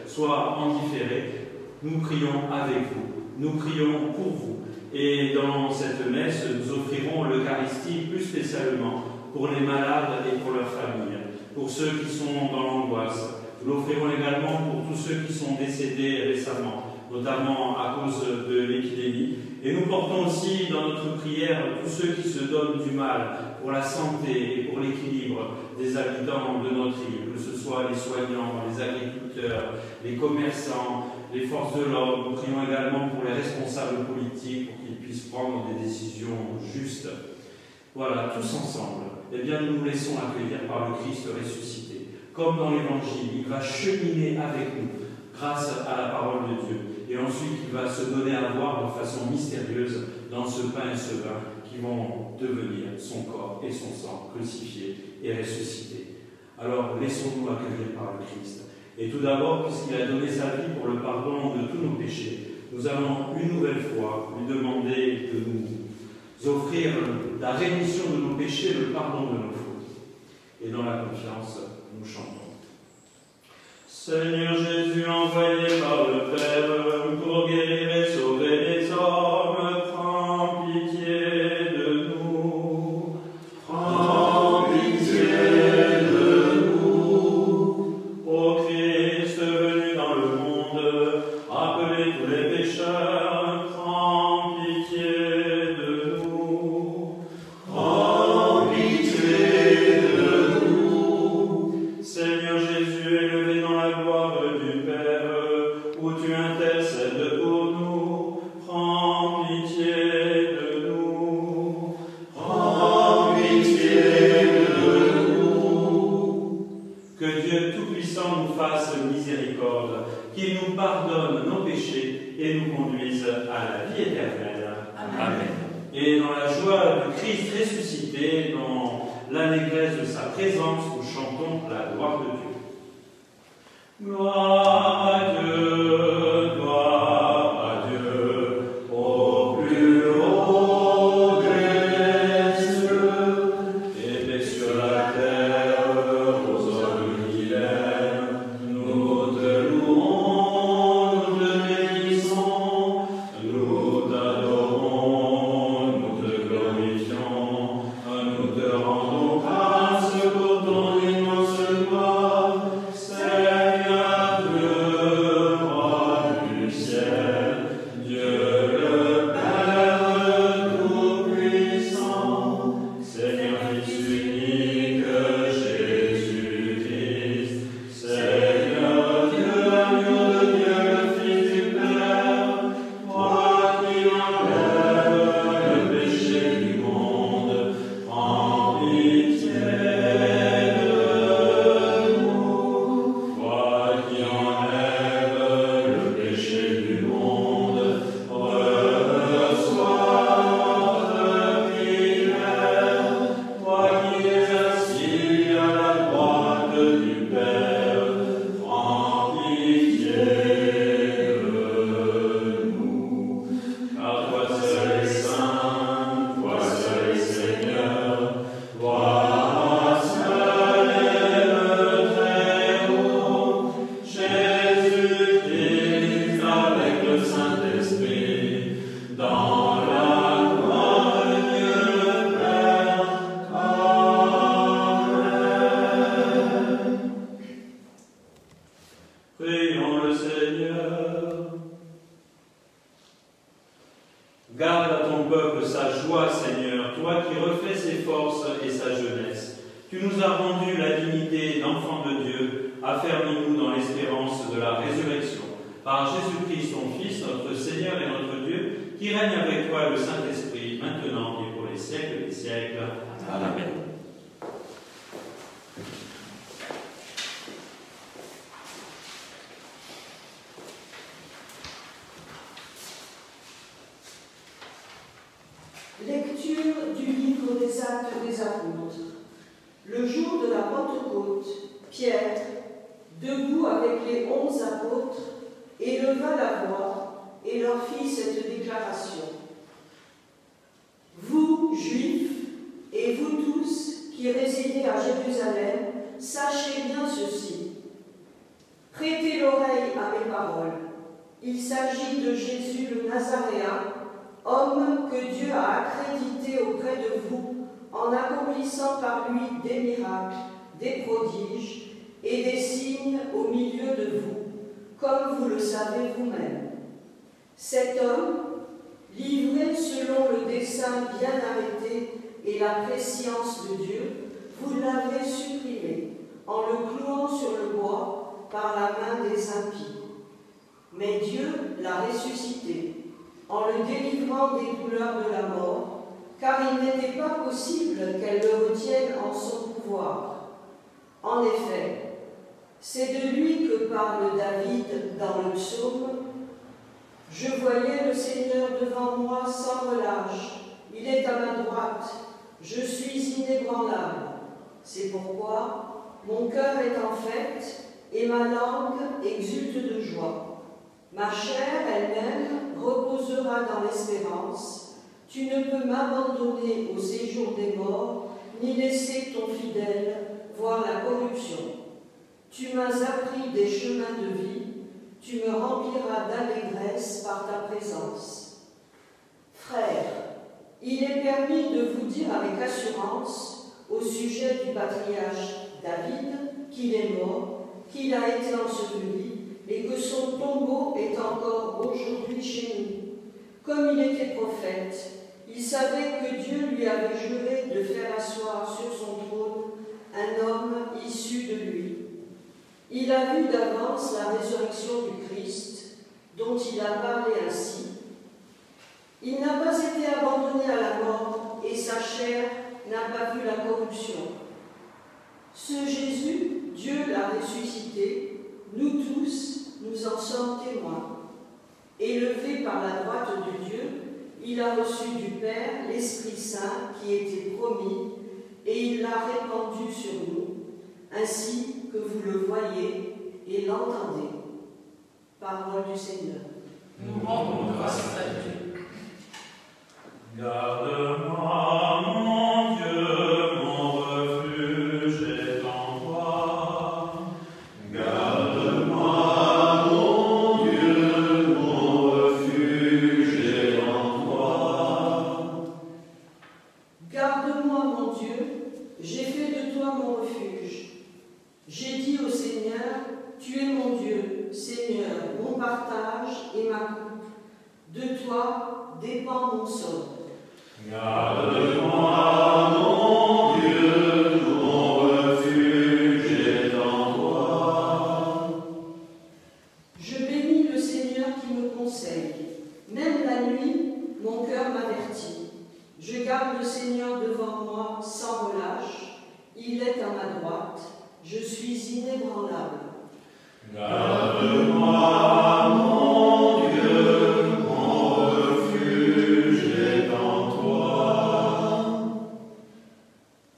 Soit en différé, nous prions avec vous, nous prions pour vous. Et dans cette messe, nous offrirons l'Eucharistie plus spécialement pour les malades et pour leurs familles, pour ceux qui sont dans l'angoisse. Nous l'offrirons également pour tous ceux qui sont décédés récemment, notamment à cause de l'épidémie. Et nous portons aussi dans notre prière tous ceux qui se donnent du mal pour la santé et pour l'équilibre des habitants de notre île, que ce soit les soignants, les agriculteurs, les commerçants, les forces de l'ordre. Nous prions également pour les responsables politiques pour qu'ils puissent prendre des décisions justes. Voilà, tous ensemble, eh bien, nous nous laissons accueillir par le Christ ressuscité. Comme dans l'Évangile, il va cheminer avec nous grâce à la parole de Dieu. Et ensuite, il va se donner à voir de façon mystérieuse dans ce pain et ce vin qui vont devenir son corps et son sang crucifiés et ressuscités. Alors, laissons-nous accueillir par le Christ. Et tout d'abord, puisqu'il a donné sa vie pour le pardon de tous nos péchés, nous allons une nouvelle fois lui demander de nous offrir la rémission de nos péchés, le pardon de nos fautes. Et dans la confiance, nous chantons. Seigneur Jésus, envoyé par le Père pour guérir et sauver les hommes, prends pitié de nous. Prends pitié de nous. Ô Christ venu dans le monde, appelez tous les pécheurs, prends pitié de nous. Prends pitié de nous. Seigneur Jésus, élevé dans la gloire du Père, où tu intercèdes pour nous, prends pitié de nous. Prends pitié de nous. Que Dieu Tout-Puissant nous fasse miséricorde, qu'il nous pardonne nos péchés et nous conduise à la vie éternelle. Amen. Et dans la joie du Christ ressuscité, dans l'allégresse de sa présence, nous chantons la gloire de Dieu. Gloire à Dieu, gloire à Dieu, au plus haut des cieux, et paix sur la terre aux hommes qui l'aiment. Nous te louons, nous te bénissons, nous t'adorons, nous te glorifions, nous te rendons grâce pour ton immense gloire. Seigneur Dieu, roi joie, Seigneur, toi qui refais ses forces et sa jeunesse. Tu nous as rendu la dignité d'enfants de Dieu. Affermis-nous dans l'espérance de la résurrection. Par Jésus-Christ, ton Fils, notre Seigneur et notre Dieu, qui règne avec toi le Saint-Esprit, maintenant et pour les siècles des siècles. Amen. Lecture du livre des Actes des Apôtres. Le jour de la Pentecôte, Pierre, debout avec les 11 apôtres, éleva la voix et leur fit cette déclaration. Vous, Juifs, et vous tous qui résidez à Jérusalem, sachez bien ceci. Prêtez l'oreille à mes paroles. Il s'agit de Jésus le Nazaréen, homme que Dieu a accrédité auprès de vous en accomplissant par lui des miracles, des prodiges et des signes au milieu de vous, comme vous le savez vous-même. Cet homme, livré selon le dessein bien arrêté et la prescience de Dieu, vous l'avez supprimé en le clouant sur le bois par la main des impies. Mais Dieu l'a ressuscité en le délivrant des douleurs de la mort, car il n'était pas possible qu'elle le retienne en son pouvoir. En effet, c'est de lui que parle David dans le psaume. « Je voyais le Seigneur devant moi sans relâche, il est à ma droite, je suis inébranlable. C'est pourquoi mon cœur est en fête et ma langue exulte de joie. Ma chair elle-même reposera dans l'espérance. Tu ne peux m'abandonner au séjour des morts, ni laisser ton fidèle voir la corruption. Tu m'as appris des chemins de vie, tu me rempliras d'allégresse par ta présence. Frères, il est permis de vous dire avec assurance au sujet du patriarche David qu'il est mort, qu'il a été enseveli et que son tombeau est encore aujourd'hui chez nous. Comme il était prophète, il savait que Dieu lui avait juré de faire asseoir sur son trône un homme issu de lui. Il a vu d'avance la résurrection du Christ, dont il a parlé ainsi. Il n'a pas été abandonné à la mort, et sa chair n'a pas vu la corruption. Ce Jésus, Dieu l'a ressuscité, nous tous, nous en sommes témoins. Élevé par la droite de Dieu, il a reçu du Père l'Esprit Saint qui était promis, et il l'a répandu sur nous, ainsi que vous le voyez et l'entendez. Parole du Seigneur. Nous rendons grâce à Dieu. Garde-moi, mon Dieu, mon refuge est en toi. Garde-moi, mon Dieu, mon refuge est en toi. Garde-moi, mon Dieu, j'ai fait de toi mon refuge. J'ai dit au Seigneur, tu es mon Dieu, Seigneur, mon partage et ma coupe. De toi dépend mon sort. Garde-moi, mon Dieu, mon refuge est en toi. Je bénis le Seigneur qui me conseille. Même la nuit, mon cœur m'avertit. Je garde le Seigneur devant moi sans relâche. Il est à ma droite. Je suis inébranlable. Garde-moi, mon Dieu, mon refuge est en toi.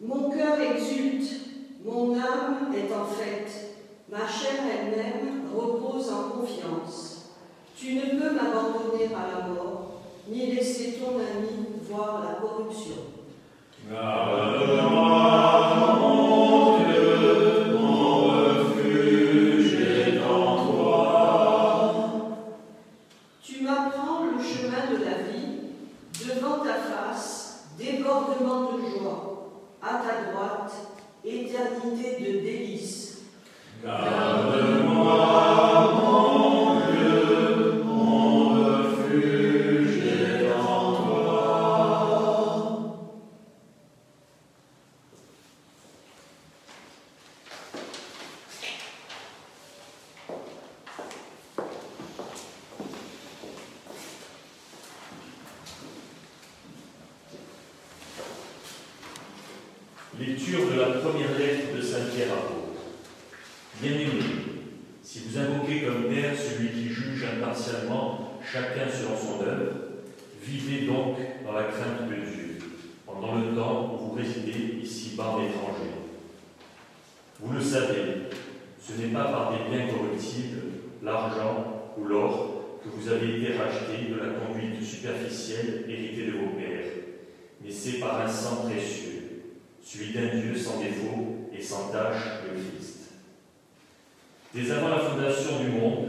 Mon cœur exulte, mon âme est en fête. Ma chair elle-même repose en confiance. Tu ne peux m'abandonner à la mort, ni laisser ton ami voir la corruption. Garde-moi, mon Dieu, mon refuge est en toi. Tu m'apprends le chemin de la vie, devant ta face, débordement de joie, à ta droite, éternité de délices. Garde-moi, mon Dieu, mon refuge est en toi. Lecture de la première lettre de Saint Pierre apôtre. Bien-aimés, si vous invoquez comme Père celui qui juge impartialement chacun selon son œuvre, vivez donc dans la crainte de Dieu, pendant le temps où vous résidez ici-bas en étranger. Vous le savez, ce n'est pas par des biens corruptibles, l'argent ou l'or, que vous avez été rachetés de la conduite superficielle héritée de vos pères, mais c'est par un sang précieux, celui d'un Dieu sans défaut et sans tache, le Christ. Dès avant la fondation du monde,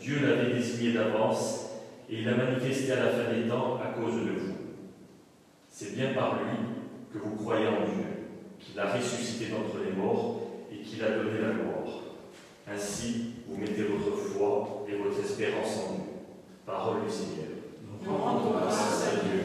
Dieu l'avait désigné d'avance et il l'a manifesté à la fin des temps à cause de vous. C'est bien par lui que vous croyez en Dieu, qu'il a ressuscité d'entre les morts et qu'il a donné la gloire. Ainsi, vous mettez votre foi et votre espérance en Dieu. Parole du Seigneur. Nous rendons grâce à Dieu.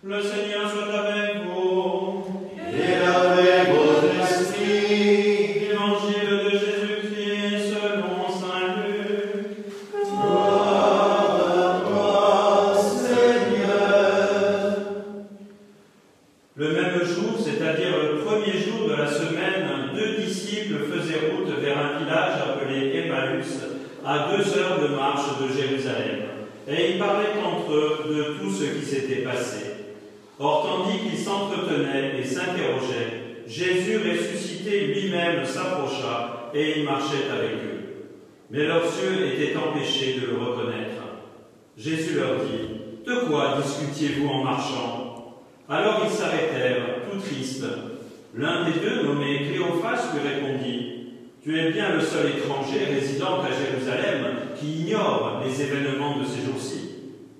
Le Seigneur soit avec vous. Et avec votre esprit. Évangile de Jésus-Christ selon saint Luc. Gloire à toi, Seigneur. Le même jour, c'est-à-dire le premier jour de la semaine, 2 disciples faisaient route vers un village appelé Emmaüs, à 2 heures de marche de Jérusalem. Et ils parlaient entre eux de tout ce qui s'était passé. Or, tandis qu'ils s'entretenaient et s'interrogeaient, Jésus ressuscité lui-même s'approcha et il marchait avec eux. Mais leurs yeux étaient empêchés de le reconnaître. Jésus leur dit, « De quoi discutiez-vous en marchant ?» Alors ils s'arrêtèrent, tout tristes. L'un des deux, nommé Cléophas, lui répondit, « Tu es bien le seul étranger résidant à Jérusalem qui ignore les événements de ces jours-ci. »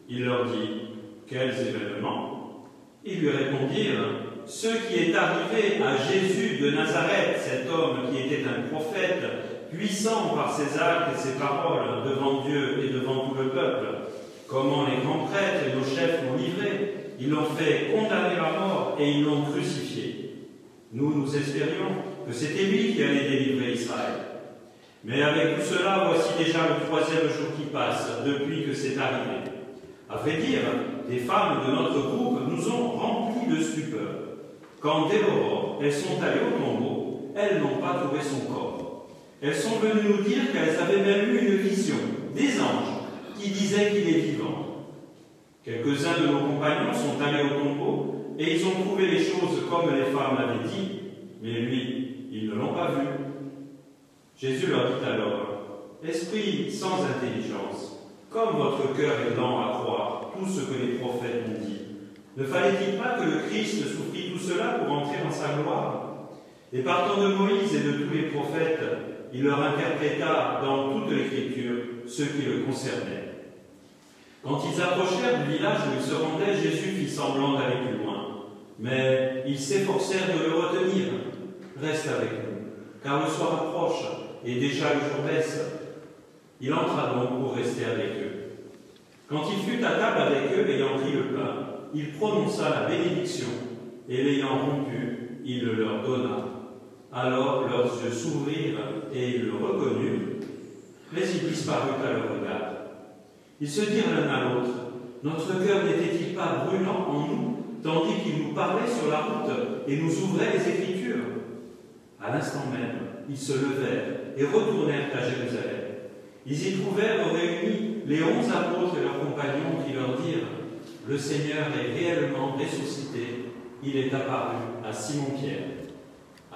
Il leur dit, « Quels événements ?» Ils lui répondirent, « Ce qui est arrivé à Jésus de Nazareth, cet homme qui était un prophète, puissant par ses actes et ses paroles devant Dieu et devant tout le peuple. Comment les grands prêtres et nos chefs l'ont livré, ils l'ont fait condamner à mort et ils l'ont crucifié. Nous espérions que c'était lui qui allait délivrer Israël. Mais avec tout cela, voici déjà le 3e jour qui passe depuis que c'est arrivé. À vrai dire, les femmes de notre groupe nous ont remplis de stupeur. Quand dès l'aurore, elles sont allées au tombeau, elles n'ont pas trouvé son corps. Elles sont venues nous dire qu'elles avaient même eu une vision, des anges, qui disaient qu'il est vivant. Quelques-uns de nos compagnons sont allés au tombeau et ils ont trouvé les choses comme les femmes l'avaient dit, mais lui, ils ne l'ont pas vu. Jésus leur dit alors, « Esprit sans intelligence, comme votre cœur est lent à croire tout ce que les prophètes ont dit, ne fallait-il pas que le Christ souffrit tout cela pour entrer dans sa gloire ?» Et partant de Moïse et de tous les prophètes, il leur interpréta dans toute l'Écriture ce qui le concernait. Quand ils approchèrent du village où ils se rendaient, Jésus fit semblant d'aller plus loin. Mais ils s'efforcèrent de le retenir. « Reste avec nous, car le soir approche, et déjà le jour baisse. » Il entra donc pour rester avec eux. Quand il fut à table avec eux, ayant pris le pain, il prononça la bénédiction, et l'ayant rompu, il le leur donna. Alors leurs yeux s'ouvrirent, et ils le reconnurent, mais il disparut à leur regard. Ils se dirent l'un à l'autre, « Notre cœur n'était-il pas brûlant en nous, tandis qu'il nous parlait sur la route et nous ouvrait les Écritures ?» À l'instant même, ils se levèrent et retournèrent à Jérusalem. Ils y trouvèrent réunis les 11 apôtres et leurs compagnons qui leur dirent, « Le Seigneur est réellement ressuscité, il est apparu à Simon-Pierre. »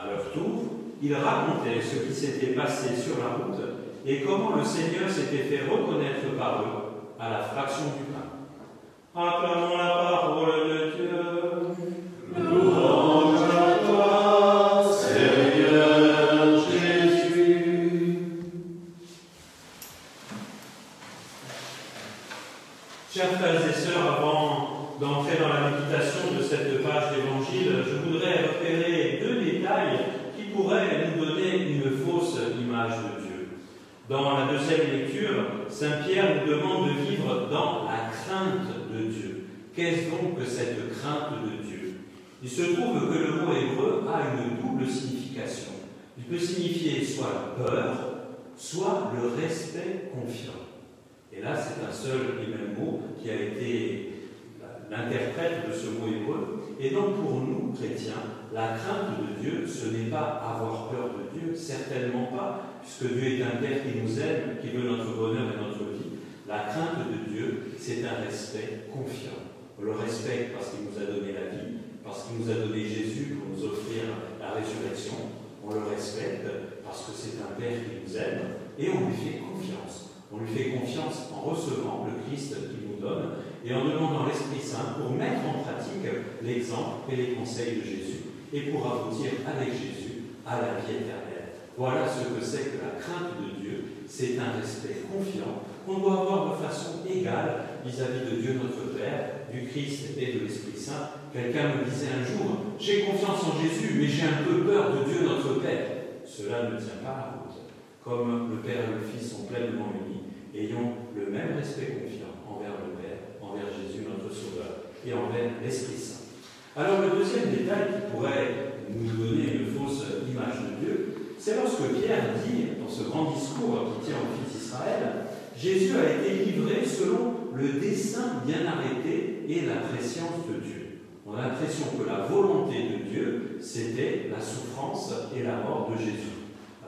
À leur tour, ils racontaient ce qui s'était passé sur la route et comment le Seigneur s'était fait reconnaître par eux à la fraction du pain. Acclamons la parole de Dieu. Louange à toi, Seigneur Jésus. Chers frères et sœurs, avant d'entrer dans la méditation de cette page d'évangile, je voudrais repérer deux détails qui pourraient nous donner une fausse image de Dieu. Dans la deuxième lecture, Saint Pierre nous demande de vivre dans la crainte de Dieu. Qu'est-ce donc que cette crainte de Dieu? Il se trouve que le mot hébreu a une double signification. Il peut signifier soit peur, soit le respect confiant. Et là, c'est un seul et même mot qui a été l'interprète de ce mot hébreu. Et donc pour nous, chrétiens, la crainte de Dieu, ce n'est pas avoir peur de Dieu, certainement pas, puisque Dieu est un Père qui nous aime, qui veut notre bonheur et notre vie. La crainte de Dieu, c'est un respect confiant. On le respecte parce qu'il nous a donné la vie, parce qu'il nous a donné Jésus pour nous offrir la résurrection. On le respecte parce que c'est un Père qui nous aime et on lui fait confiance. On lui fait confiance en recevant le Christ qu'il nous donne et en demandant l'Esprit Saint pour mettre en pratique l'exemple et les conseils de Jésus et pour aboutir avec Jésus à la vie éternelle. Voilà ce que c'est que la crainte de Dieu. C'est un respect confiant qu'on doit avoir de façon égale vis-à-vis de Dieu notre Père, du Christ et de l'Esprit Saint. Quelqu'un me disait un jour, j'ai confiance en Jésus, mais j'ai un peu peur de Dieu notre Père. Cela ne tient pas la route. Comme le Père et le Fils sont pleinement unis, ayons le même respect confiant envers le Père, envers Jésus notre Sauveur et envers l'Esprit Saint. Alors le deuxième détail qui pourrait nous donner une fausse image de Dieu, c'est lorsque Pierre dit, dans ce grand discours qui tient aux fils d'Israël, Jésus a été livré selon le dessein bien arrêté et la préscience de Dieu. On a l'impression que la volonté de Dieu, c'était la souffrance et la mort de Jésus.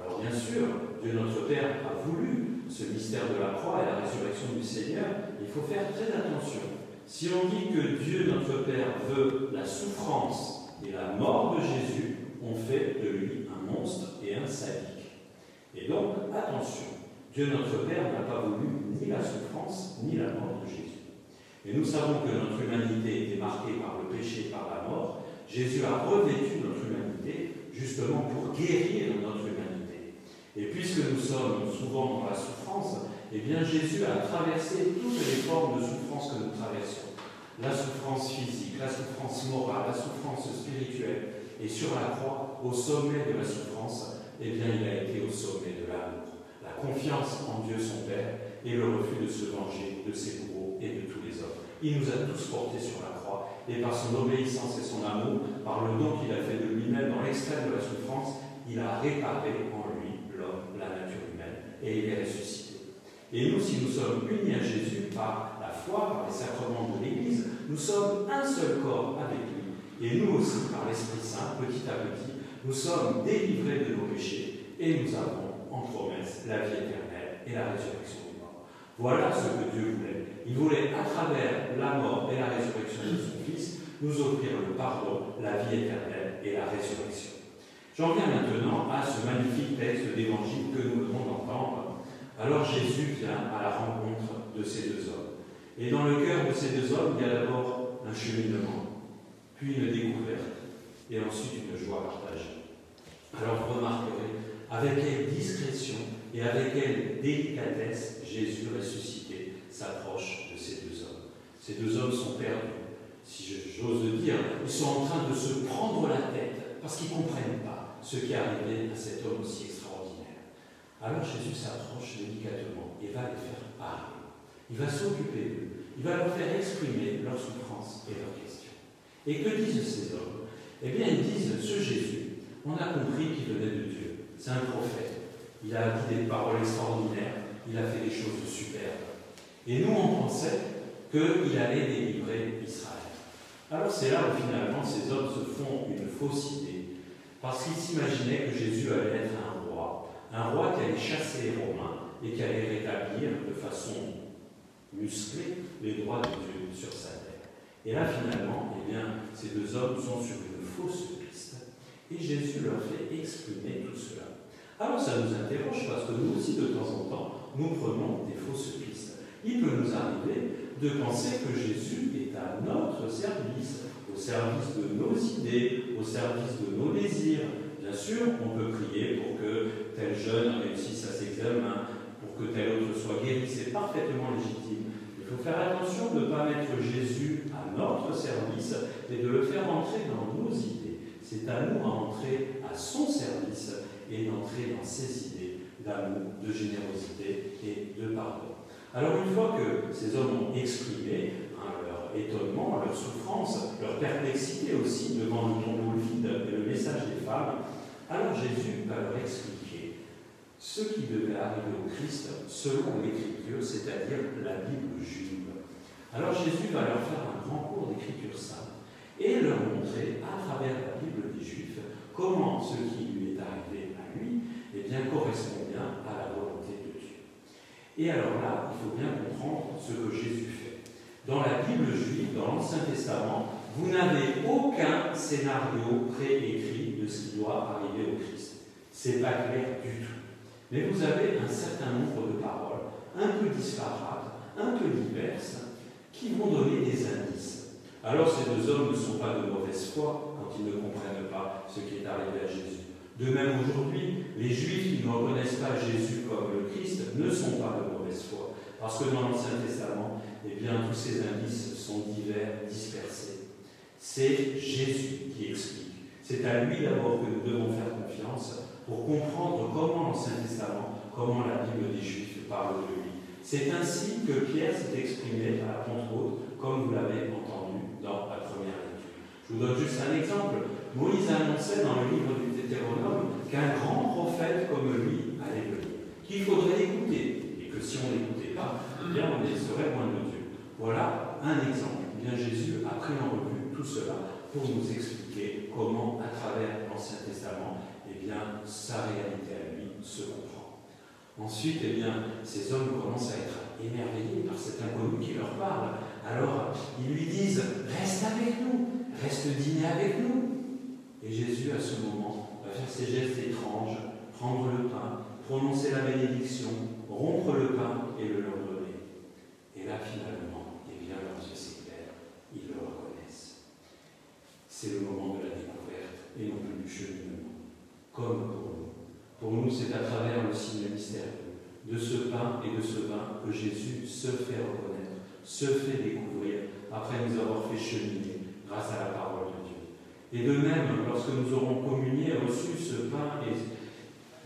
Alors bien sûr, Dieu notre Père a voulu ce mystère de la croix et la résurrection du Seigneur. Il faut faire très attention. Si on dit que Dieu notre Père veut la souffrance et la mort de Jésus, on fait de lui un monstre et un sadique. Et donc, attention, Dieu notre Père n'a pas voulu ni la souffrance ni la mort de Jésus. Et nous savons que notre humanité était marquée par le péché et par la mort. Jésus a revêtu notre humanité justement pour guérir notre humanité. Et puisque nous sommes souvent dans la souffrance, eh bien Jésus a traversé toutes les formes de souffrance que nous traversons. La souffrance physique, la souffrance morale, la souffrance spirituelle. Et sur la croix, au sommet de la souffrance, eh bien il a été au sommet de l'amour. La confiance en Dieu son Père et le refus de se venger de ses bourreaux et de tous les hommes. Il nous a tous portés sur la croix et par son obéissance et son amour, par le don qu'il a fait de lui-même dans l'extrême de la souffrance, il a réparé en lui l'homme, la nature humaine, et il est ressuscité. Et nous, si nous sommes unis à Jésus par la foi, par les sacrements de l'Église, nous sommes un seul corps avec lui. Et nous aussi, par l'Esprit Saint, petit à petit, nous sommes délivrés de nos péchés et nous avons en promesse la vie éternelle et la résurrection du mort. Voilà ce que Dieu voulait. Il voulait, à travers la mort et la résurrection de son Fils, nous offrir le pardon, la vie éternelle et la résurrection. J'en viens maintenant à ce magnifique texte d'évangile que nous venons d'entendre. Alors Jésus vient à la rencontre de ces deux hommes. Et dans le cœur de ces deux hommes, il y a d'abord un cheminement, puis une découverte, et ensuite une joie partagée. Alors vous remarquerez, avec quelle discrétion et avec quelle délicatesse Jésus ressuscité s'approche de ces deux hommes. Ces deux hommes sont perdus, si j'ose le dire, ils sont en train de se prendre la tête parce qu'ils ne comprennent pas ce qui est arrivé à cet homme aussi extraordinaire. Alors Jésus s'approche délicatement et va les faire parler. Il va s'occuper d'eux, il va leur faire exprimer leur souffrance et leurs questions. Et que disent ces hommes? Eh bien, ils disent, ce Jésus, on a compris qu'il venait de Dieu. C'est un prophète. Il a dit des paroles extraordinaires, il a fait des choses superbes. Et nous, on pensait qu'il allait délivrer Israël. Alors c'est là où finalement ces hommes se font une fausse idée, parce qu'ils s'imaginaient que Jésus allait être un roi qui allait chasser les Romains et qui allait rétablir de façon musclée les droits de Dieu sur sa terre. Et là finalement, eh bien, ces deux hommes sont sur une fausse piste. Et Jésus leur fait exprimer tout cela. Alors ça nous interroge parce que nous aussi, de temps en temps, nous prenons des fausses pistes. Il peut nous arriver de penser que Jésus est à notre service, au service de nos idées, au service de nos désirs. Bien sûr, on peut prier pour que tel jeune réussisse à ses examens, pour que tel autre soit guéri, c'est parfaitement légitime. Il faut faire attention de ne pas mettre Jésus à notre service et de le faire entrer dans nos idées. C'est à nous à entrer à son service et d'entrer dans ses idées d'amour, de générosité et de pardon. Alors une fois que ces hommes ont exprimé leur étonnement, leur souffrance, leur perplexité aussi devant le tombeau vide et le message des femmes, alors Jésus va leur expliquer ce qui devait arriver au Christ selon l'Écriture, c'est-à-dire la Bible juive. Alors Jésus va leur faire un grand cours d'Écriture sainte et leur montrer à travers la Bible des Juifs comment ce qui lui est arrivé à lui correspond bien à la volonté de Dieu. Et alors là, il faut bien comprendre ce que Jésus fait. Dans la Bible juive, dans l'Ancien Testament, vous n'avez aucun scénario préécrit de ce qui doit arriver au Christ. C'est pas clair du tout. Mais vous avez un certain nombre de paroles, un peu disparates, un peu diverses, qui vont donner des indices. Alors ces deux hommes ne sont pas de mauvaise foi quand ils ne comprennent pas ce qui est arrivé à Jésus. De même aujourd'hui, les Juifs qui ne reconnaissent pas Jésus comme le Christ ne sont pas de mauvaise foi. Parce que dans l'Ancien Testament, eh bien, tous ces indices sont divers, dispersés. C'est Jésus qui explique. C'est à lui d'abord que nous devons faire confiance pour comprendre comment l'Ancien Testament, comment la Bible des Juifs parle de lui. C'est ainsi que Pierre s'est exprimé à la Pentecôte, comme vous l'avez entendu dans la première lecture. Je vous donne juste un exemple. Moïse annonçait dans le livre du Deutéronome qu'un grand prophète comme lui allait venir, qu'il faudrait écouter, et que si on ne l'écoutait pas, eh bien on serait loin de Dieu. Voilà un exemple. Eh bien, Jésus a pris en revue tout cela pour nous expliquer comment, à travers l'Ancien Testament, eh bien, sa réalité à lui se comprend. Ensuite, eh bien, ces hommes commencent à être émerveillés par cet inconnu qui leur parle. Alors, ils lui disent « Reste avec nous, reste dîner avec nous ». Et Jésus, à ce moment, va faire ces gestes étranges, prendre le pain, prononcer la bénédiction, rompre le pain et le leur donner. Et là, finalement, eh bien, leurs yeux s'éclairent, ils le reconnaissent. C'est le moment de la découverte et non plus du cheminement, comme pour nous. Pour nous, c'est à travers le signe mystérieux de ce pain et de ce vin que Jésus se fait reconnaître, se fait découvrir, après nous avoir fait cheminer grâce à la parole de Dieu. Et de même, lorsque nous aurons communié, reçu ce pain, et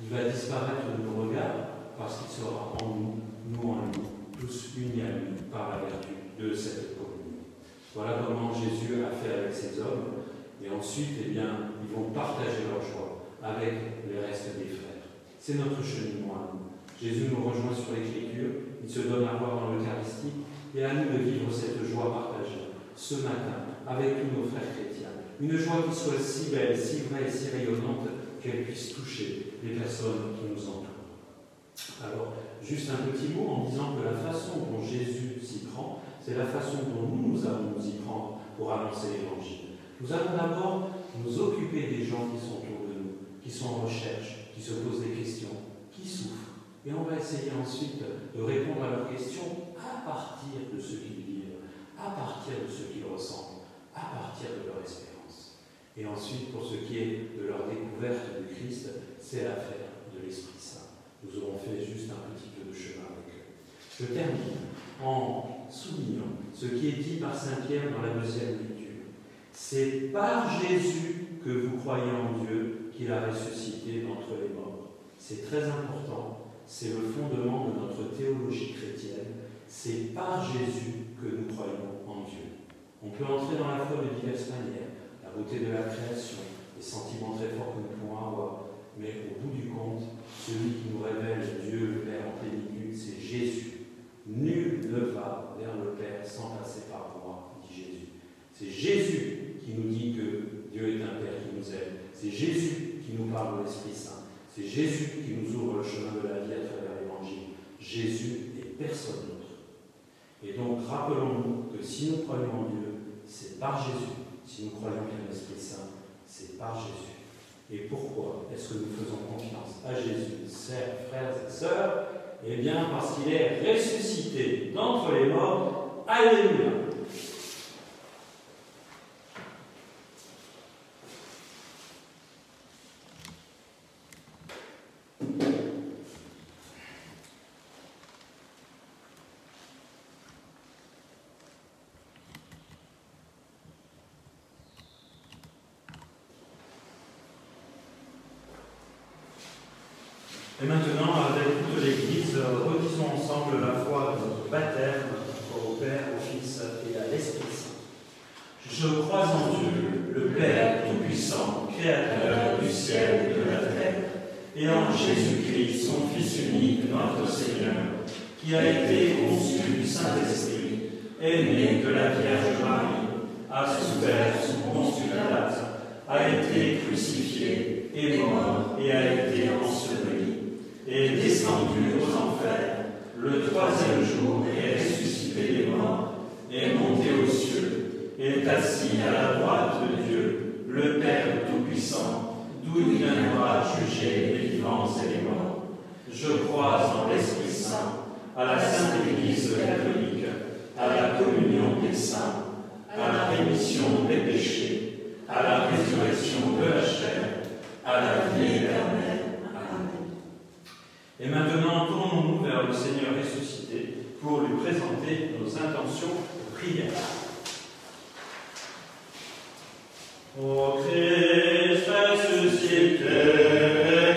il va disparaître de nos regards, parce qu'il sera en nous, nous en lui, tous unis à lui par la vertu de cette communion. Voilà comment Jésus a fait avec ces hommes, et ensuite, eh bien, ils vont partager leur joie avec les restes des frères. C'est notre cheminement à nous. Jésus nous rejoint sur l'Écriture, il se donne à voir dans l'Eucharistie, et à nous de vivre cette joie partagée, ce matin, avec tous nos frères chrétiens. Une joie qui soit si belle, si vraie et si rayonnante qu'elle puisse toucher les personnes qui nous entourent. Alors, juste un petit mot en disant que la façon dont Jésus s'y prend, c'est la façon dont nous allons nous y prendre pour annoncer l'Évangile. Nous allons d'abord nous occuper des gens qui sont autour de nous, qui sont en recherche, qui se posent des questions, qui souffrent. Et on va essayer ensuite de répondre à leurs questions à partir de ce qu'ils vivent, à partir de ce qu'ils ressentent, à partir de leur espérance. Et ensuite, pour ce qui est de leur découverte du Christ, c'est l'affaire de l'Esprit Saint. Nous aurons fait juste un petit peu de chemin avec eux. Je termine en soulignant ce qui est dit par saint Pierre dans la deuxième lecture. C'est par Jésus que vous croyez en Dieu qu'il a ressuscité d'entre les morts. C'est très important. C'est le fondement de notre théologie chrétienne. C'est par Jésus que nous croyons en Dieu. On peut entrer dans la foi de diverses manières, la beauté de la création, les sentiments très forts que nous pouvons avoir, mais au bout du compte, celui qui nous révèle Dieu le Père en plénitude, c'est Jésus. Nul ne va vers le Père sans passer par moi, dit Jésus. C'est Jésus qui nous dit que Dieu est un Père qui nous aime. C'est Jésus qui nous parle de l'Esprit Saint. C'est Jésus qui nous ouvre le chemin de la vie à travers l'Évangile. Jésus et personne d'autre. Et donc, rappelons-nous que si nous croyons en Dieu, c'est par Jésus. Si nous croyons qu'il y a l'Esprit Saint, c'est par Jésus. Et pourquoi est-ce que nous faisons confiance à Jésus, frères et sœurs? Eh bien, parce qu'il est ressuscité d'entre les morts. Alléluia! Et maintenant, avec toute l'Église, redisons ensemble la foi de notre baptême au Père, au Fils et à l'Esprit Saint. Je crois en Dieu, le Père Tout-Puissant, Créateur du ciel et de la terre, et en Jésus-Christ, son Fils unique, notre Seigneur, qui a été conçu du Saint-Esprit, est né de la Vierge Marie, a souffert sous Ponce Pilate, a été crucifié, est mort et a été enseveli, est descendu aux enfers, le troisième jour est ressuscité des morts, est monté aux cieux, est assis à la droite de Dieu, le Père Tout-Puissant, d'où il viendra juger les vivants et les morts. Je crois en l'Esprit Saint, à la Sainte Église catholique, à la communion des saints, à la rémission des péchés, à la résurrection de la chair, à la vie éternelle. Et maintenant, tournons-nous vers le Seigneur ressuscité pour lui présenter nos intentions de prière. Ô Christ ressuscité,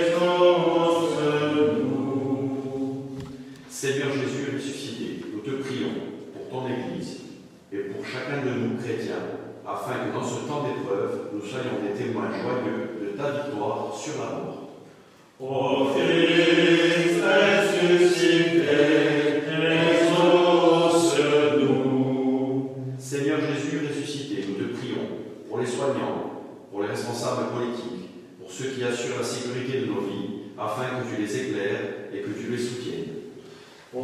exauce-nous. Seigneur Jésus ressuscité, nous te prions pour ton Église et pour chacun de nous chrétiens, afin que dans ce temps d'épreuve, nous soyons des témoins joyeux de ta victoire sur la mort. Ô Christ ressuscité, exauce-nous. Seigneur Jésus ressuscité, nous te prions pour les soignants, pour les responsables politiques, pour ceux qui assurent la sécurité de nos vies, afin que tu les éclaires et que tu les soutiennes. Ô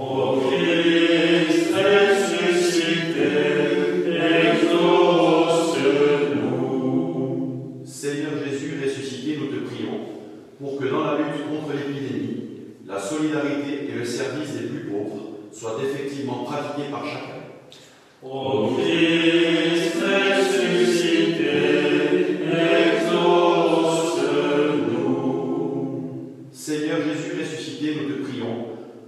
Christ ressuscité, exauce-nous. Seigneur Jésus ressuscité, nous te prions pour que dans la lutte contre l'épidémie, la solidarité et le service des plus pauvres soient effectivement pratiqués par chacun. Ô Christ ressuscité, exauce-nous. Seigneur Jésus ressuscité, nous te prions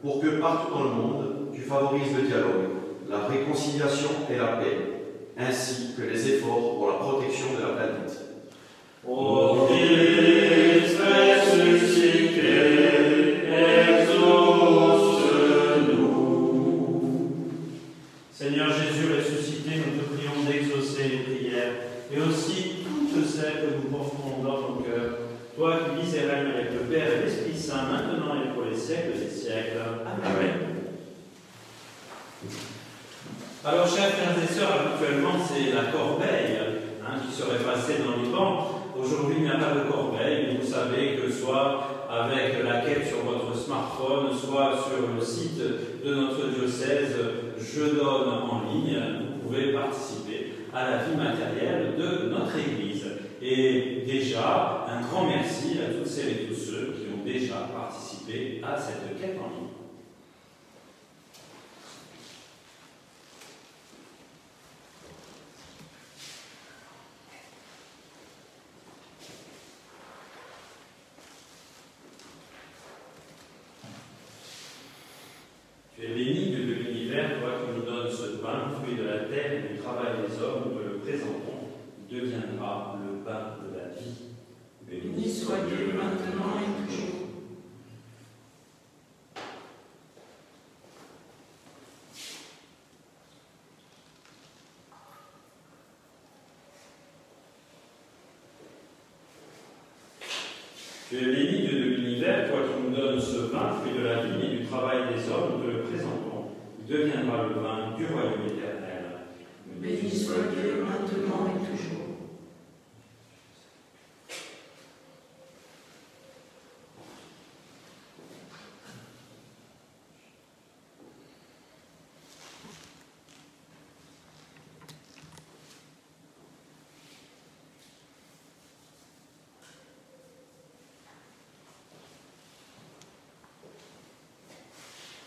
pour que partout dans le monde, tu favorises le dialogue, la réconciliation et la paix, ainsi que les efforts pour la protection de la planète. Ô Christ ressuscité, exauce-nous. Seigneur Jésus ressuscité, nous te prions d'exaucer les prières et aussi toutes celles que nous portons dans nos cœurs. Toi qui vis et règnes avec le Père et l'Esprit Saint, maintenant et pour les siècles des siècles. Amen. Alors, chers frères et sœurs, habituellement c'est la corbeille qui serait passée dans les bancs. Aujourd'hui, il n'y a pas de corbeille, mais vous savez que soit avec la quête sur votre smartphone, soit sur le site de notre diocèse, Je donne en ligne, vous pouvez participer à la vie matérielle de notre Église. Et déjà, un grand merci à toutes celles et tous ceux qui ont déjà participé à cette quête en ligne. Tu es béni, Dieu de l'univers, toi qui nous donnes ce pain, fruit de la terre et du travail des hommes, nous te le présentons, il deviendra le pain de la vie. Béni soit Dieu maintenant et toujours. Tu es béni, Dieu de l'univers, toi qui nous donnes ce pain, fruit de la vie et du travail des hommes, nous te le présentons. Il deviendra le pain du royaume éternel. Béni soit Dieu maintenant et toujours.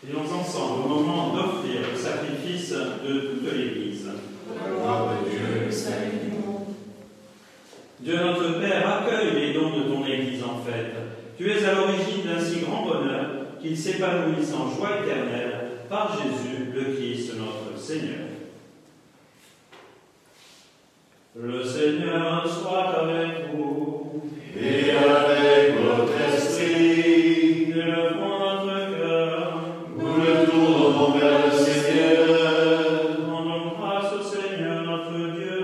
Prions ensemble au moment d'offrir le sacrifice de toute l'Église. Gloire à Dieu, le salut du monde. Dieu notre Père, accueille les dons de ton Église en fête. Tu es à l'origine d'un si grand bonheur qu'il s'épanouisse en joie éternelle par Jésus, le Christ, notre Seigneur. Le Seigneur soit avec vous. Et avec votre esprit, Élevons notre cœur. nous le tournons vers le Seigneur. Rendons grâce au Seigneur notre Dieu.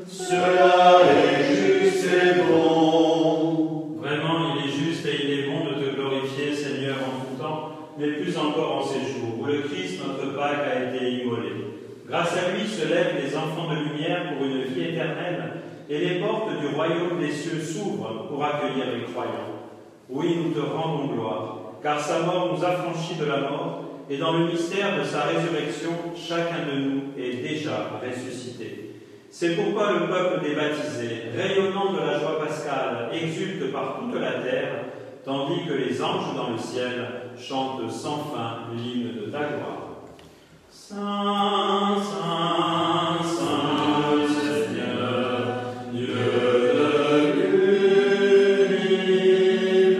Cela est juste et bon. Vraiment, il est juste et il est bon de te glorifier, Seigneur, en tout temps, mais plus encore en ces jours où le Christ, notre Pâque, a été immolé. Grâce à lui se lèvent les enfants de lumière pour une vie éternelle, et les portes du royaume des cieux s'ouvrent pour accueillir les croyants. Oui, nous te rendons gloire, car sa mort nous affranchit de la mort, et dans le mystère de sa résurrection, chacun de nous est déjà ressuscité. C'est pourquoi le peuple des baptisés, rayonnant de la joie pascale, exulte par toute la terre, tandis que les anges dans le ciel chantent sans fin l'hymne de ta gloire. Saint, Saint, Saint, le Seigneur, Dieu de l'univers,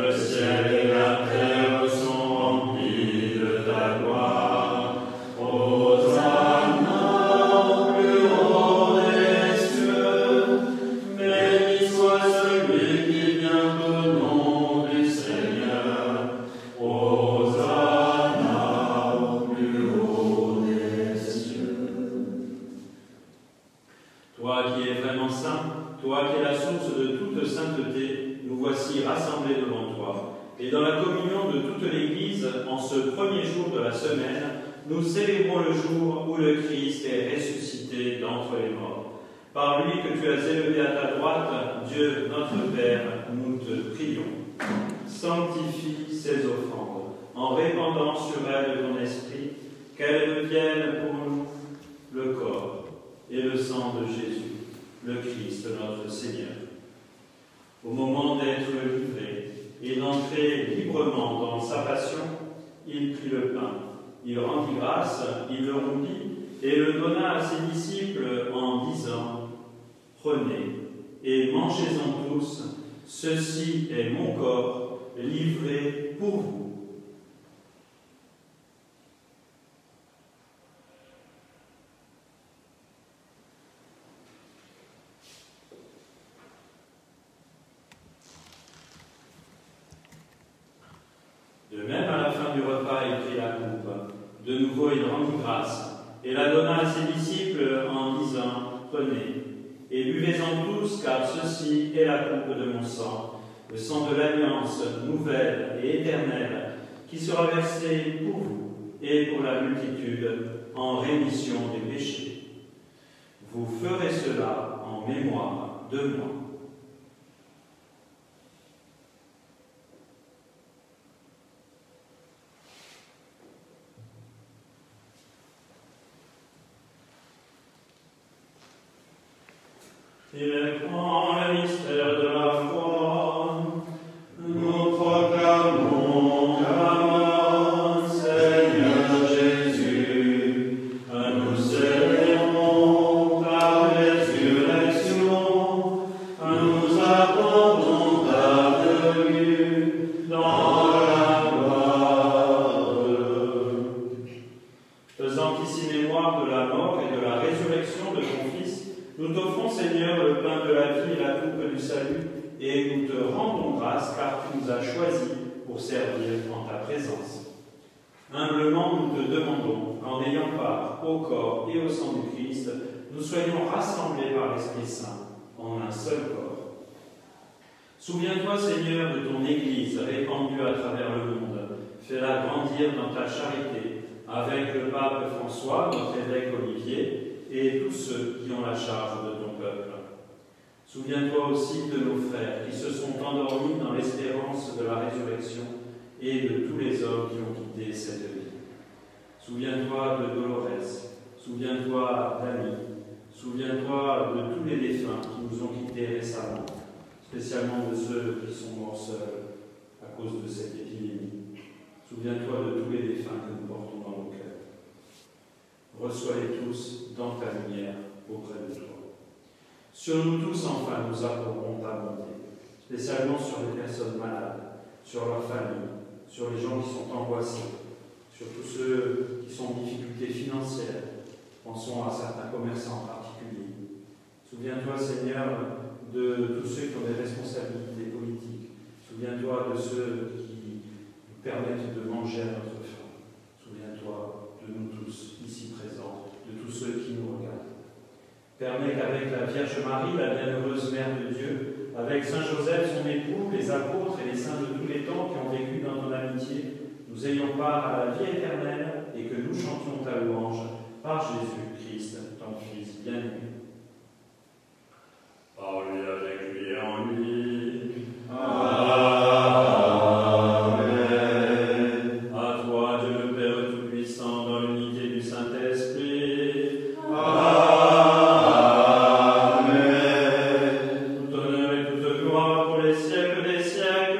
le ciel et la terre sont remplis de ta gloire. Hosanna au plus haut des cieux, béni soit celui qui vient au nom du Seigneur. Hosanna au plus haut des cieux. Toi qui es vraiment saint, toi qui es la source de toute sainteté, nous voici rassemblés devant toi. Et dans la communion de toute l'Église, en ce premier jour de la semaine, nous célébrons le jour où le Christ est ressuscité d'entre les morts. Par lui que tu as élevé à ta droite, Dieu notre Père, nous te prions. Sanctifie ces offrandes, en répandant sur elles ton esprit, qu'elles deviennent pour nous le corps et le sang de Jésus, le Christ notre Seigneur. Au moment d'être livré et d'entrer librement dans sa passion, il prit le pain, il rendit grâce, il le rompit et le donna à ses disciples en disant « Prenez et mangez-en tous, ceci est mon corps livré pour vous. » De même, à la fin du repas, il prit la coupe. De nouveau, il rendit grâce et la donna à ses disciples en disant « Prenez et buvez-en tous, car ceci est la coupe de mon sang, le sang de l'alliance nouvelle et éternelle, qui sera versé pour vous et pour la multitude en rémission des péchés. Vous ferez cela en mémoire de moi. » Il prend le mystère de la foi. Nous proclamons ta mort, Seigneur Jésus. Nous célébrons ta résurrection. Nous attendons ta venue dans la gloire. Faisant ici mémoire de la mort et de la résurrection de ton Fils, nous t'offrons, Seigneur, le pain de la vie et la coupe du salut, et nous te rendons grâce, car tu nous as choisis pour servir en ta présence. Humblement, nous te demandons qu'en ayant part au corps et au sang du Christ, nous soyons rassemblés par l'Esprit Saint en un seul corps. Souviens-toi, Seigneur, de ton Église répandue à travers le monde. Fais-la grandir dans ta charité, avec le pape François, notre évêque Olivier, et tous ceux qui ont la charge de ton peuple. Souviens-toi aussi de nos frères qui se sont endormis dans l'espérance de la résurrection et de tous les hommes qui ont quitté cette vie. Souviens-toi de Dolores, souviens-toi d'Annie, souviens-toi de tous les défunts qui nous ont quittés récemment, spécialement de ceux qui sont morts seuls à cause de cette épidémie. Souviens-toi de tous les défunts que nous portons dans nos cœurs. Reçois-les tous dans ta lumière auprès de toi. Sur nous tous, enfin, nous approuvons ta bonté, spécialement sur les personnes malades, sur leurs familles, sur les gens qui sont angoissés, sur tous ceux qui sont en difficulté financière. Pensons à certains commerçants en particulier. Souviens-toi, Seigneur, de tous ceux qui ont des responsabilités politiques. Souviens-toi de ceux qui nous permettent de manger à notre faim. Souviens-toi de nous tous ici présents, de tous ceux qui nous regardent. Permets qu'avec la Vierge Marie, la bienheureuse Mère de Dieu, avec Saint Joseph, son époux, les apôtres et les saints de tous les temps qui ont vécu dans ton amitié, nous ayons part à la vie éternelle et que nous chantions ta louange par Jésus-Christ, ton Fils bien-aimé. Par lui, avec lui et en lui. Amen. À toi, Dieu le Père Tout-Puissant, dans l'unité du Saint-Esprit. Amen. Tout honneur et toute gloire pour les siècles des siècles.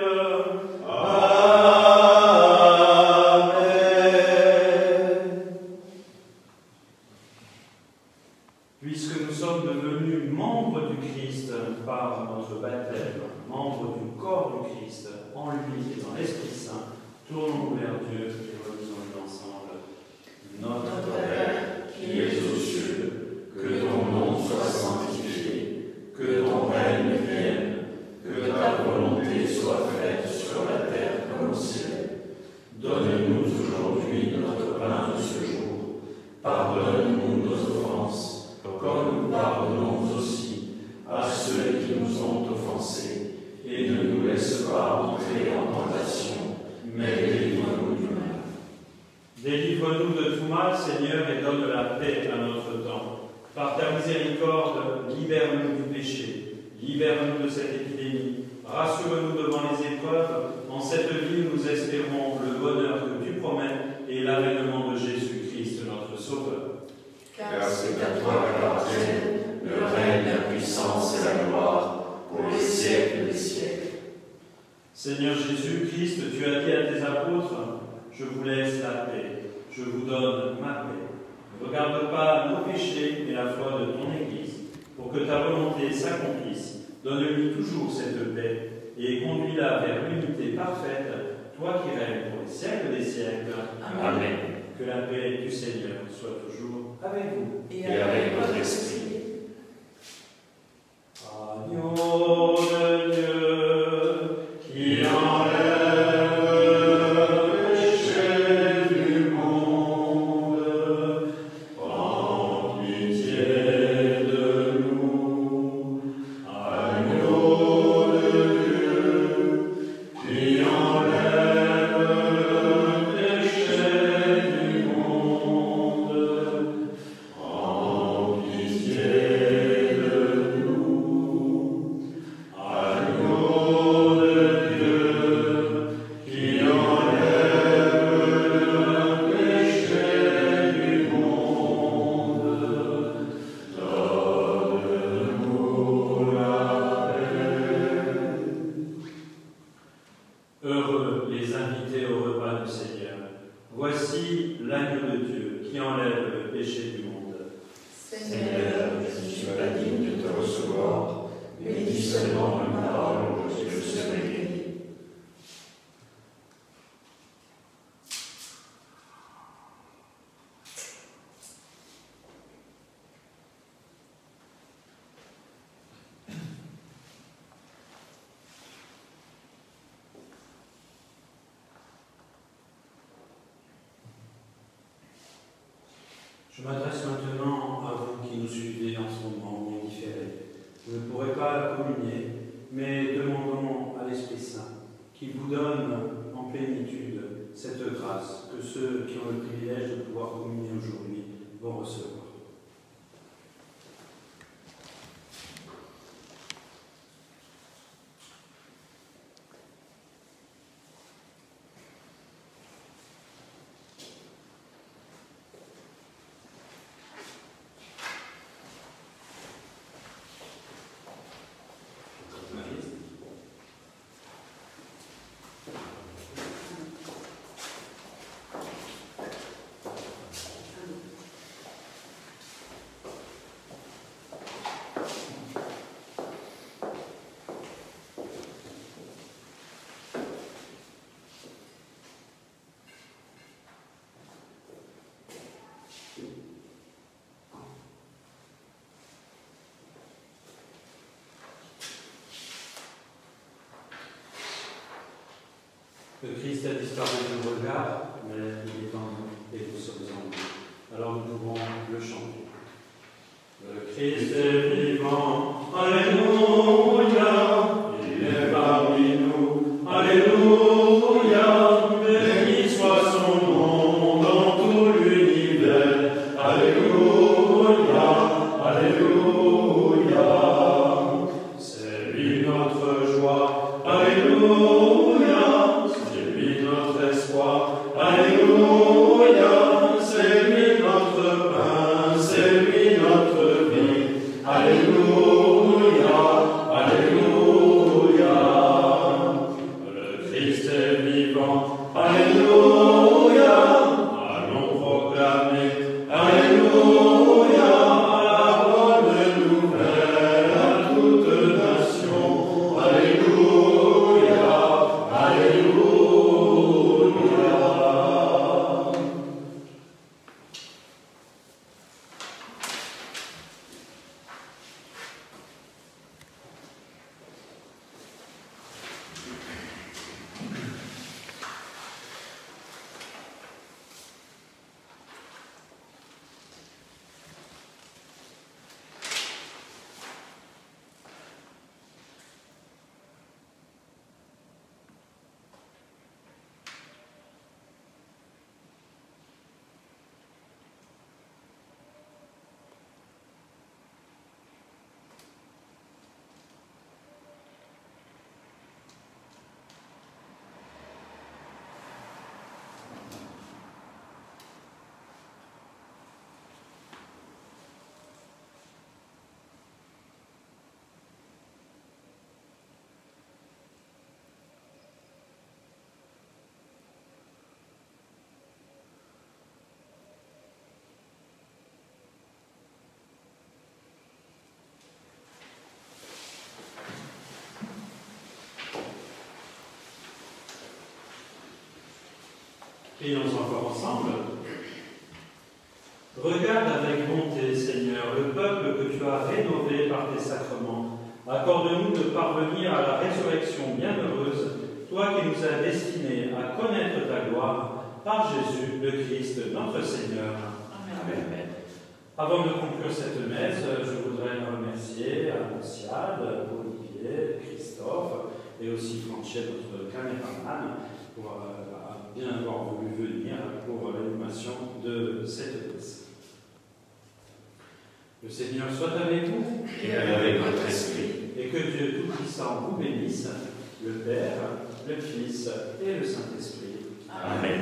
Puisque nous sommes devenus membres du Christ par notre baptême, membres du corps du Christ, en lui et dans l'Esprit Saint, tournons vers Dieu et relisons ensemble. Notre Père, qui es aux cieux, que ton nom soit sanctifié, que ton règne vienne, que ta volonté soit faite sur la terre comme au ciel. Donne-nous aujourd'hui notre pain de ce jour. Pardonne-nous nos offenses, comme nous pardonnons aussi à ceux qui nous ont offensés, et ne nous laisse pas entrer en tentation, mais délivre-nous du mal. Délivre-nous de tout mal, Seigneur, et donne la paix à notre temps. Par ta miséricorde, libère-nous du péché, libère-nous de cette épidémie, rassure-nous devant les épreuves. En cette vie, nous espérons le bonheur que tu promets et l'avènement de Jésus-Christ, notre Sauveur. Car c'est à toi qu'appartiennent le règne, la puissance et la gloire pour les siècles des siècles. Seigneur Jésus-Christ, tu as dit à tes apôtres, je vous laisse la paix, je vous donne ma paix. Ne regarde pas nos péchés, mais la foi de ton Église, pour que ta volonté s'accomplisse. Donne-lui toujours cette paix et conduis-la vers l'unité parfaite, toi qui règnes pour les siècles des siècles. Amen. Que la paix du Seigneur soit toujours avec vous. Et avec votre esprit. Agneau de Dieu, qui enlève le péché du monde, en pitié de nous. Agneau de Dieu, qui enlève le péché du monde, en pitié de nous. Agneau de Dieu, qui enlève le péché du monde, donne-nous la paix. Heureux les invités au repas du Seigneur. Voici l'agneau de Dieu qui enlève le péché du monde. Seigneur, je ne suis pas digne de te recevoir, mais dis seulement une parole et je serai guéri. Je m'adresse maintenant à vous qui nous suivez en ce moment ou en différé. Vous ne pourrez pas communier, mais demandons à l'Esprit Saint qu'il vous donne en plénitude cette grâce que ceux qui ont le privilège de pouvoir communier aujourd'hui vont recevoir. Le Christ a disparu de nos regards, mais il est en nous et nous sommes en lui. Alors nous pouvons le chanter. Le Christ est vivant, Alléluia, il est parmi nous, Alléluia, béni soit son nom dans tout l'univers, Alléluia, Alléluia, c'est lui notre joie, Alléluia, c'est lui notre espoir, Alléluia, c'est lui notre pain, c'est lui notre vie, Alléluia, Alléluia. Le Christ est vivant, Alléluia, allons proclamer, Alléluia, la bonne nouvelle à toute nation, Alléluia, Alléluia. Prions encore ensemble. Regarde avec bonté, Seigneur, le peuple que tu as rénové par tes sacrements. Accorde-nous de parvenir à la résurrection bienheureuse, toi qui nous as destinés à connaître ta gloire, par Jésus, le Christ, notre Seigneur. Amen. Avant de conclure cette messe, je voudrais remercier Annonciade, Olivier, Christophe et aussi Franchet, notre caméraman, pour bien avoir voulu venir pour l'animation de cette messe. Le Seigneur soit avec vous Et avec votre esprit. et que Dieu Tout-Puissant vous bénisse, le Père, le Fils et le Saint-Esprit. Amen.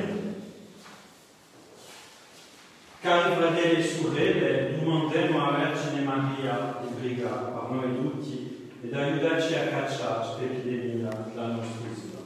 Calvade le sorelle, domandemmo a Vergine Maria di pregare per noi tutti ed aiutarci a cacciare l'epidemia dalla nostra isola.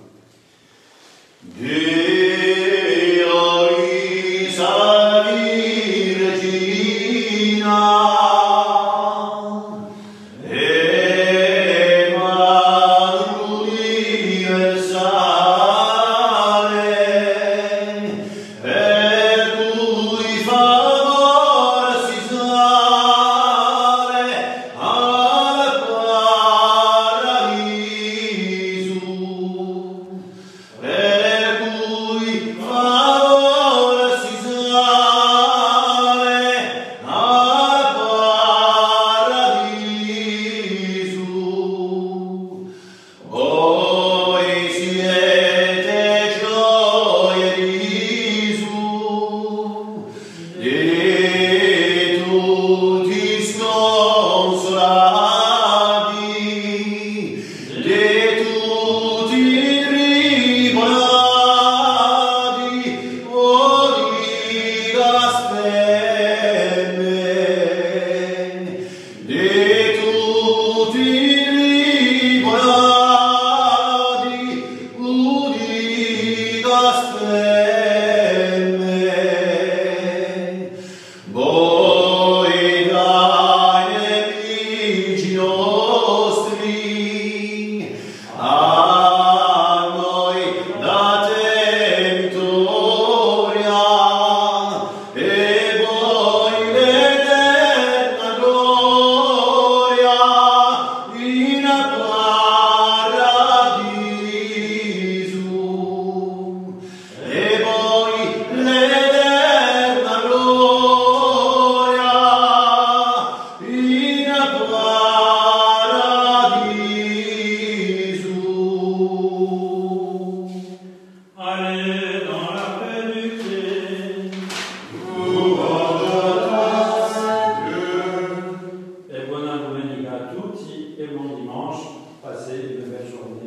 Allez dans la paix du Christ. E buona domenica a tutti e buon dimanche. Passez une belle journée.